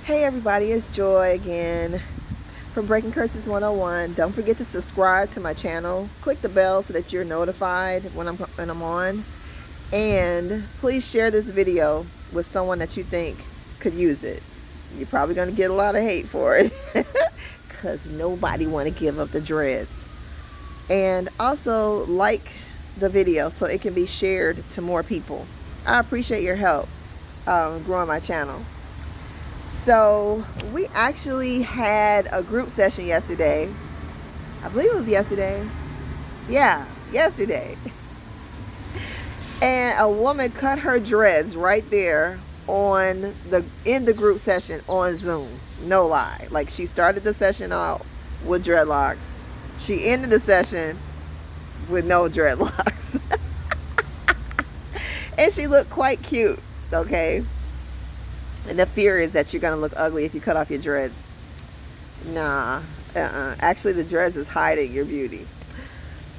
Hey everybody, it's Joy again from Breaking Curses 101. Don't forget to subscribe to my channel. Click the bell so that you're notified when I'm on. And please share this video with someone that you think could use it. You're probably going to get a lot of hate for it because nobody want to give up the dreads. And also like the video so it can be shared to more people. I appreciate your help growing my channel. So we actually had a group session yesterday. I believe it was yesterday. Yeah, yesterday. And a woman cut her dreads right there in the group session on Zoom. No lie. Like, she started the session out with dreadlocks. She ended the session with no dreadlocks. And she looked quite cute, okay? And the fear is that you're going to look ugly if you cut off your dreads. Nah. Actually, the dreads is hiding your beauty.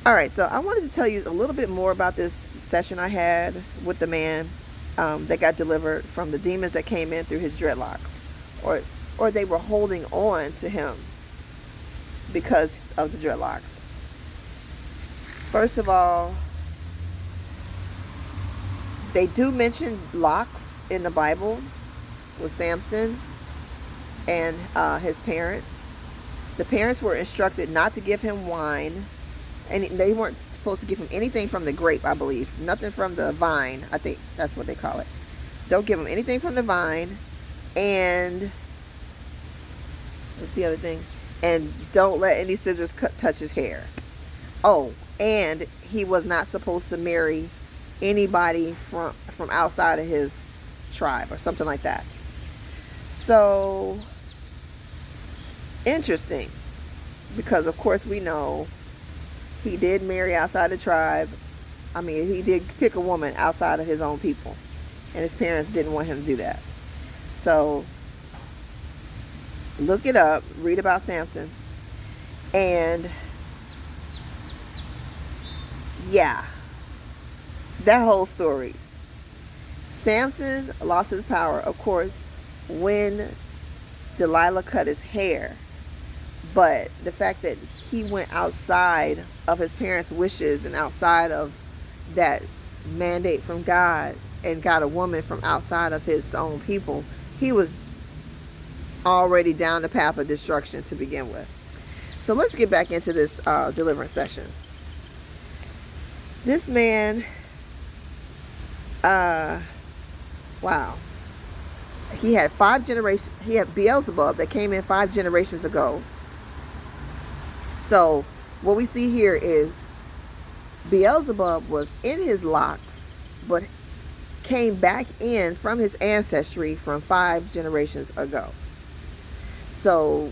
Alright, so I wanted to tell you a little bit more about this session I had with the man that got delivered from the demons that came in through his dreadlocks. Or they were holding on to him because of the dreadlocks. First of all, they do mention locks in the Bible with Samson and his parents. The parents were instructed not to give him wine, and they weren't supposed to give him anything from the grape, I believe. Nothing from the vine, I think that's what they call it. Don't give him anything from the vine, and what's the other thing? And don't let any scissors touch his hair. Oh, and he was not supposed to marry anybody from outside of his tribe or something like that. So interesting, because of course we know he did marry outside the tribe. I mean, he did pick a woman outside of his own people, and his parents didn't want him to do that. So look it up, read about Samson, and yeah, that whole story. Samson lost his power, of course, when Delilah cut his hair. But the fact that he went outside of his parents' wishes and outside of that mandate from God and got a woman from outside of his own people, he was already down the path of destruction to begin with. So let's get back into this deliverance session. This man, wow. He had 5 generations. He had Beelzebub that came in 5 generations ago. So what we see here is Beelzebub was in his locks, but came back in from his ancestry from 5 generations ago. So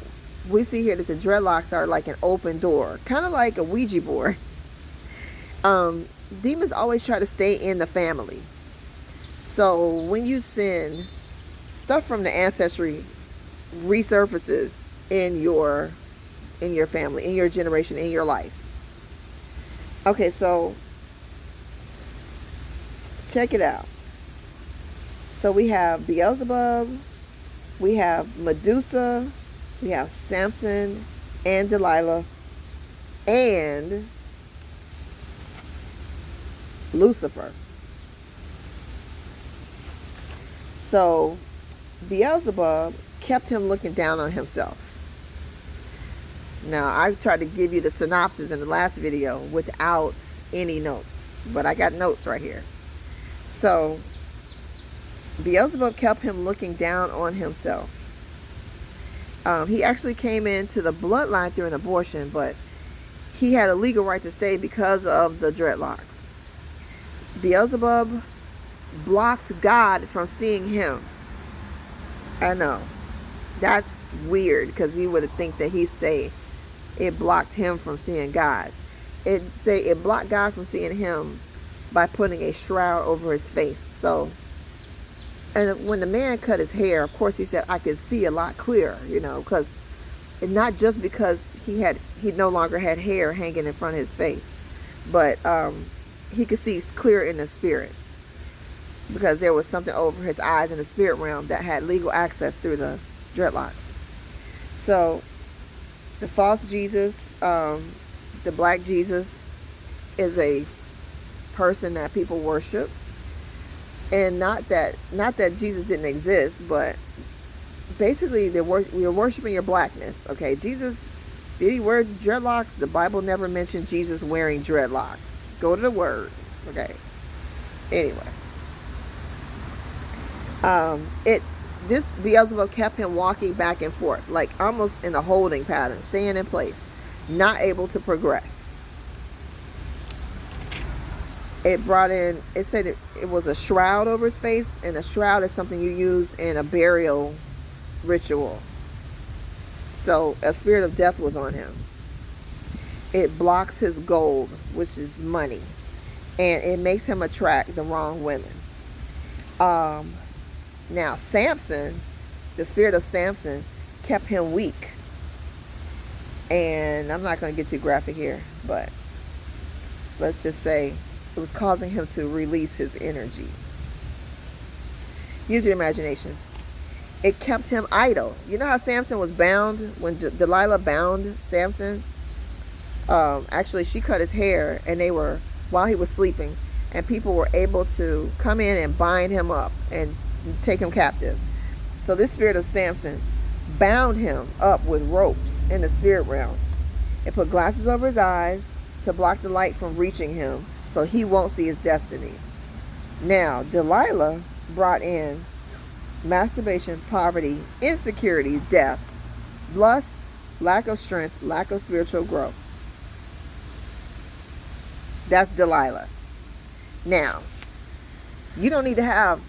we see here that the dreadlocks are like an open door, kind of like a Ouija board. Demons always try to stay in the family. So when you sin, stuff from the ancestry resurfaces in your family, in your generation, in your life. Okay, so check it out. So we have Beelzebub, we have Medusa, we have Samson and Delilah, and Lucifer. So Beelzebub kept him looking down on himself. Now, I tried to give you the synopsis in the last video without any notes, but I got notes right here. So Beelzebub kept him looking down on himself. He actually came into the bloodline through an abortion, but he had a legal right to stay because of the dreadlocks. Beelzebub blocked God from seeing him. I know. That's weird, because you would think that he'd say it blocked him from seeing God. It blocked God from seeing him by putting a shroud over his face. So, and when the man cut his hair, of course he said, I could see a lot clearer, because not just because he no longer had hair hanging in front of his face, but he could see clear in the spirit. because there was something over his eyes in the spirit realm that had legal access through the dreadlocks. So the false Jesus, the black Jesus, is a person that people worship. And not that Jesus didn't exist, but basically we are worshiping your blackness. Okay, Jesus, did he wear dreadlocks? The Bible never mentioned Jesus wearing dreadlocks. Go to the word. Okay. Anyway, this Beelzebub kept him walking back and forth, like almost in a holding pattern, staying in place, not able to progress. It said it was a shroud over his face, and a shroud is something you use in a burial ritual. So a spirit of death was on him. It blocks his gold, which is money, and it makes him attract the wrong women. Now Samson, the spirit of Samson, kept him weak. And I'm not going to get too graphic here, but let's just say it was causing him to release his energy. Use your imagination. It kept him idle. You know how Samson was bound when Delilah bound Samson? Actually, she cut his hair, and while he was sleeping, and people were able to come in and bind him up and take him captive. So this spirit of Samson bound him up with ropes in the spirit realm. It put glasses over his eyes to block the light from reaching him, so he won't see his destiny. Now, Delilah brought in masturbation, poverty, insecurity, death, lust, lack of strength, lack of spiritual growth. That's Delilah. Now, you don't need to have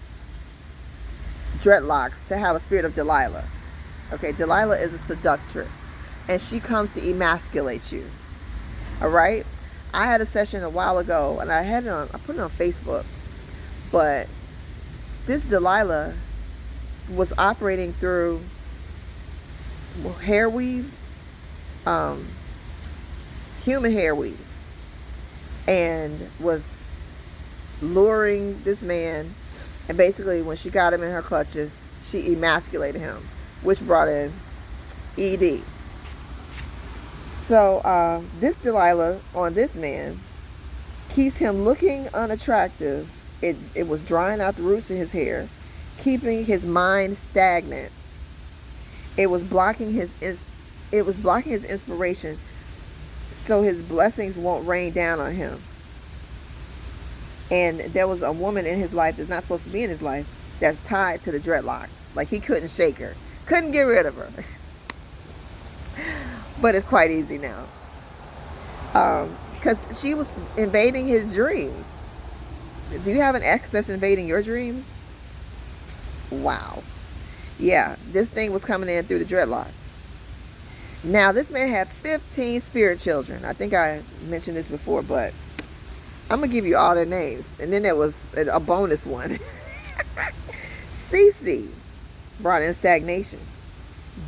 dreadlocks to have a spirit of Delilah. Okay, Delilah is a seductress, and she comes to emasculate you. All right? I had a session a while ago, and I put it on Facebook, but this Delilah was operating through hair weave, human hair weave, and was luring this man. And basically, when she got him in her clutches, she emasculated him, which brought in ED. So this Delilah on this man keeps him looking unattractive. It was drying out the roots of his hair, keeping his mind stagnant. It was blocking his inspiration, so his blessings won't rain down on him. And there was a woman in his life that's not supposed to be in his life that's tied to the dreadlocks. Like, he couldn't shake her, couldn't get rid of her. But it's quite easy now, because she was invading his dreams. Do you have an ex that's invading your dreams? Wow. Yeah, this thing was coming in through the dreadlocks. Now, this man had 15 spirit children. I think I mentioned this before, but I'm going to give you all their names. And then there was a bonus one. Cece brought in stagnation.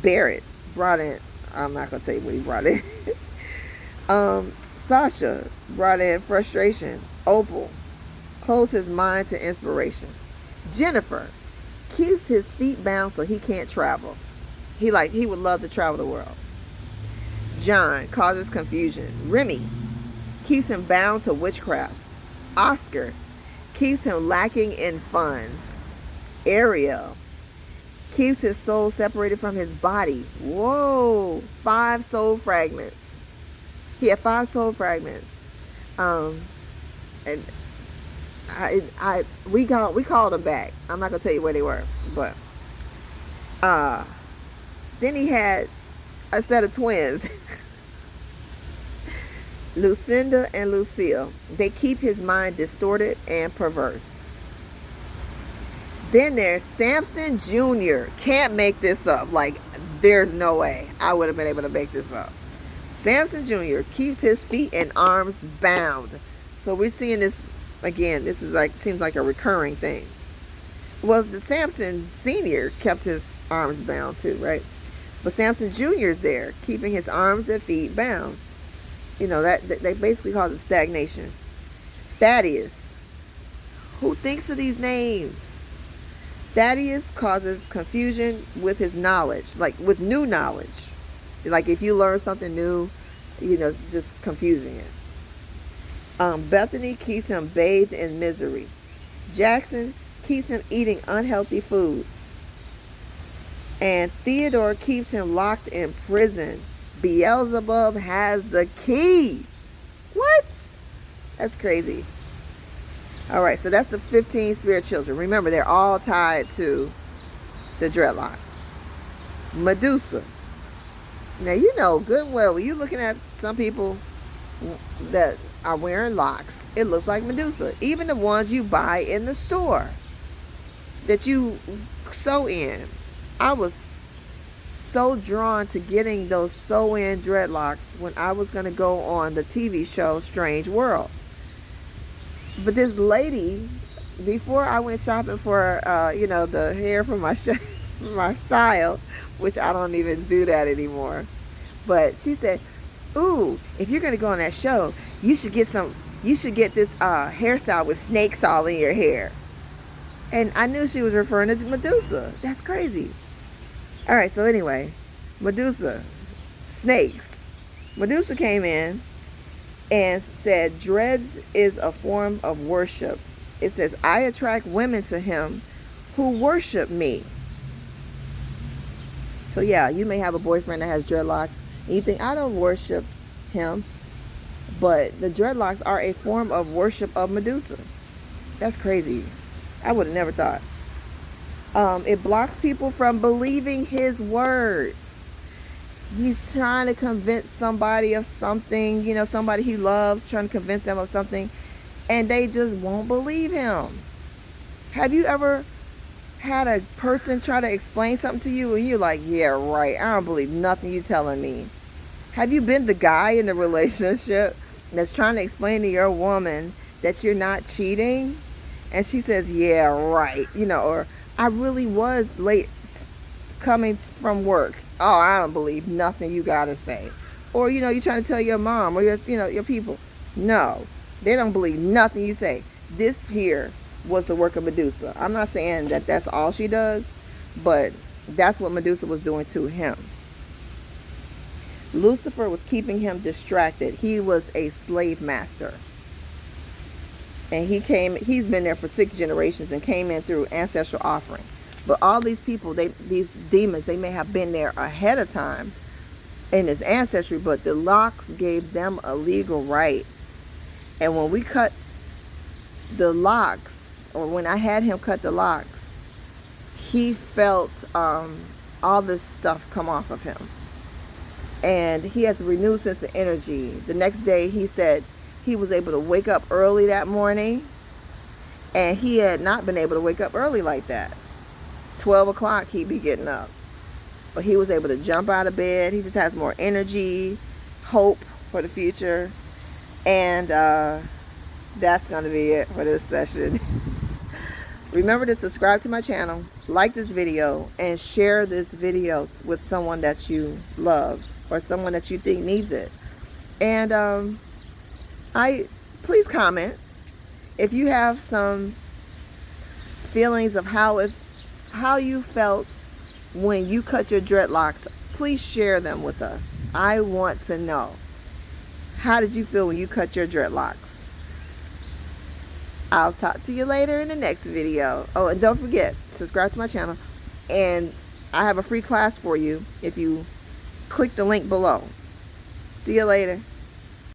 Barrett brought in, I'm not going to tell you what he brought in. Sasha brought in frustration. Opal closed his mind to inspiration. Jennifer keeps his feet bound so he can't travel. He would love to travel the world. John causes confusion. Remy keeps him bound to witchcraft. Oscar keeps him lacking in funds. Ariel keeps his soul separated from his body. Whoa, 5 soul fragments. He had 5 soul fragments. And we called them back. I'm not gonna tell you where they were, but then he had a set of twins. Lucinda and Lucille. They keep his mind distorted and perverse. Then there's Samson Jr. Can't make this up. Like, there's no way I would have been able to make this up. Samson Jr. keeps his feet and arms bound. So we're seeing this again. This is seems like a recurring thing. Well, the Samson Sr. kept his arms bound too, right? But Samson Jr. is there, keeping his arms and feet bound. You know, that they basically call it stagnation. Thaddeus. Who thinks of these names? Thaddeus causes confusion with his knowledge, like with new knowledge. Like if you learn something new, it's just confusing it. Bethany keeps him bathed in misery. Jackson keeps him eating unhealthy foods. And Theodore keeps him locked in prison. Beelzebub has the key. What? That's crazy. All right, so that's the 15 spirit children. Remember, they're all tied to the dreadlocks. Medusa. Now, you know good and well, when you're looking at some people that are wearing locks, it looks like Medusa. Even the ones you buy in the store that you sew in. I was so drawn to getting those sew-in dreadlocks when I was going to go on the TV show Strange World. But this lady, before I went shopping for, the hair for my my style, which I don't even do that anymore. But she said, "Ooh, if you're going to go on that show, you should get this hairstyle with snakes all in your hair." And I knew she was referring to Medusa. That's crazy. All right, so anyway, Medusa, snakes. Medusa came in and said, "Dreads is a form of worship." It says, "I attract women to him who worship me." So yeah, you may have a boyfriend that has dreadlocks, and you think, "I don't worship him," but the dreadlocks are a form of worship of Medusa. That's crazy. I would have never thought. It blocks people from believing his words. He's trying to convince somebody of something, somebody he loves, trying to convince them of something, and they just won't believe him. Have you ever had a person try to explain something to you and you're like, "Yeah, right, I don't believe nothing you telling me"? Have you been the guy in the relationship that's trying to explain to your woman that you're not cheating, and she says, "Yeah, right," or "I really was late coming from work. Oh, I don't believe nothing you gotta say." Or you're trying to tell your mom or your people, no, they don't believe nothing you say. This here was the work of Medusa. I'm not saying that that's all she does, but that's what Medusa was doing to him. Lucifer was keeping him distracted. He was a slave master. And he's been there for 6 generations and came in through ancestral offering. But all these people, these demons, they may have been there ahead of time in his ancestry, but the locks gave them a legal right. And when we cut the locks, or when I had him cut the locks, he felt all this stuff come off of him. And he has a renewed sense of energy. The next day, he said he was able to wake up early that morning, and he had not been able to wake up early like that. 12 o'clock, he'd be getting up. But he was able to jump out of bed. He just has more energy, hope for the future. And that's going to be it for this session. Remember to subscribe to my channel, like this video, and share this video with someone that you love or someone that you think needs it. And please comment if you have some feelings of how you felt when you cut your dreadlocks. Please share them with us. I want to know. How did you feel when you cut your dreadlocks? I'll talk to you later in the next video. Oh, and don't forget, subscribe to my channel. And I have a free class for you if you click the link below. See you later.